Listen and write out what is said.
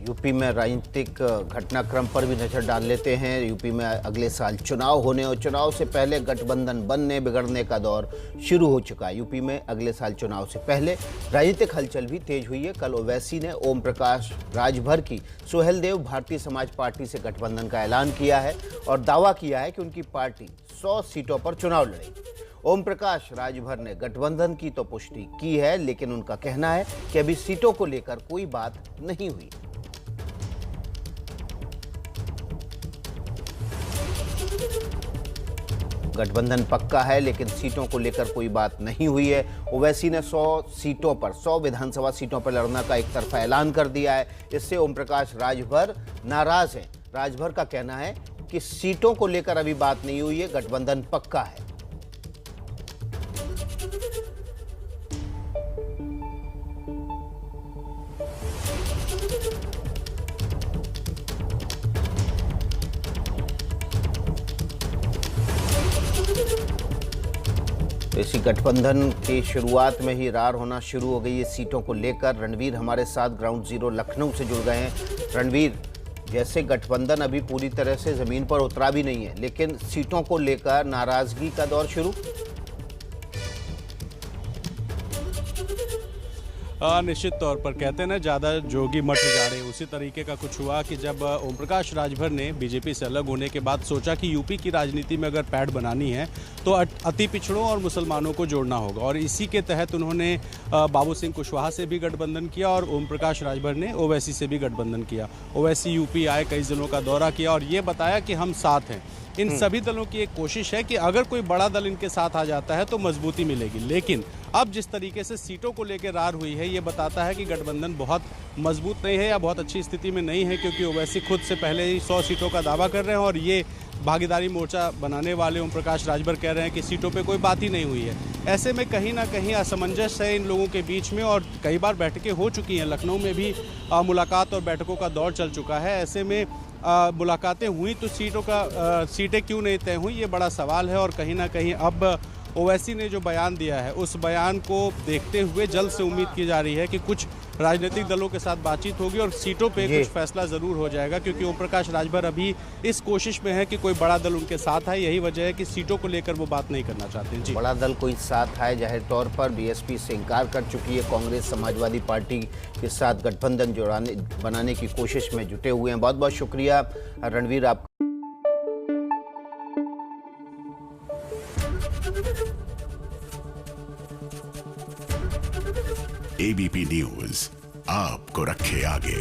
UP में राजनीतिक घटनाक्रम पर भी नजर डाल लेते हैं। यूपी में अगले साल चुनाव होने और चुनाव से पहले गठबंधन बनने बिगड़ने का दौर शुरू हो चुका है। यूपी में अगले साल चुनाव से पहले राजनीतिक हलचल भी तेज हुई है। कल ओवैसी ने ओम प्रकाश राजभर की सुहेलदेव भारतीय समाज पार्टी से गठबंधन का ऐलान किया है और दावा किया है कि उनकी पार्टी 100 सीटों पर चुनाव लड़ेगी। ओम प्रकाश राजभर ने गठबंधन की तो पुष्टि की है, लेकिन उनका कहना है कि अभी सीटों को लेकर कोई बात नहीं हुई। गठबंधन पक्का है, लेकिन सीटों को लेकर कोई बात नहीं हुई है। ओवैसी ने 100 विधानसभा सीटों पर लड़ने का एक तरफा ऐलान कर दिया है। इससे ओम प्रकाश राजभर नाराज हैं। राजभर का कहना है कि सीटों को लेकर अभी बात नहीं हुई है, गठबंधन पक्का है। इसी गठबंधन की शुरुआत में ही रार होना शुरू हो गई है सीटों को लेकर। रणवीर हमारे साथ ग्राउंड जीरो लखनऊ से जुड़ गए हैं। रणवीर, जैसे गठबंधन अभी पूरी तरह से जमीन पर उतरा भी नहीं है, लेकिन सीटों को लेकर नाराजगी का दौर शुरू। निश्चित तौर पर कहते हैं ना, ज़्यादा जोगी मठ जाड़े, उसी तरीके का कुछ हुआ कि जब ओम प्रकाश राजभर ने बीजेपी से अलग होने के बाद सोचा कि यूपी की राजनीति में अगर पैठ बनानी है तो अति पिछड़ों और मुसलमानों को जोड़ना होगा, और इसी के तहत उन्होंने बाबू सिंह कुशवाहा से भी गठबंधन किया और ओम प्रकाश राजभर ने ओवैसी से भी गठबंधन किया। ओवैसी यूपी आए, कई जिलों का दौरा किया और ये बताया कि हम साथ हैं। इन सभी दलों की एक कोशिश है कि अगर कोई बड़ा दल इनके साथ आ जाता है तो मजबूती मिलेगी, लेकिन अब जिस तरीके से सीटों को लेकर रार हुई है, ये बताता है कि गठबंधन बहुत मजबूत नहीं है या बहुत अच्छी स्थिति में नहीं है, क्योंकि ओवैसी खुद से पहले ही 100 सीटों का दावा कर रहे हैं और ये भागीदारी मोर्चा बनाने वाले ओम प्रकाश राजभर कह रहे हैं कि सीटों पे कोई बात ही नहीं हुई है। ऐसे में कहीं ना कहीं असमंजस है इन लोगों के बीच में और कई बार बैठकें हो चुकी हैं। लखनऊ में भी मुलाकात और बैठकों का दौर चल चुका है। ऐसे में मुलाकातें हुई तो सीटें क्यों नहीं तय हुई, ये बड़ा सवाल है। और कहीं ना कहीं अब ओवैसी ने जो बयान दिया है, उस बयान को देखते हुए जल्द से उम्मीद की जा रही है कि कुछ राजनीतिक दलों के साथ बातचीत होगी और सीटों पे कुछ फैसला जरूर हो जाएगा, क्योंकि ओम प्रकाश राजभर अभी इस कोशिश में है कि कोई बड़ा दल उनके साथ है। यही वजह है कि सीटों को लेकर वो बात नहीं करना चाहते हैं। जी, बड़ा दल कोई साथ है, जाहिर तौर पर बीएसपी से इनकार कर चुकी है। कांग्रेस समाजवादी पार्टी के साथ गठबंधन बनाने की कोशिश में जुटे हुए हैं। बहुत बहुत शुक्रिया रणवीर आप। एबीपी न्यूज आपको रखे आगे।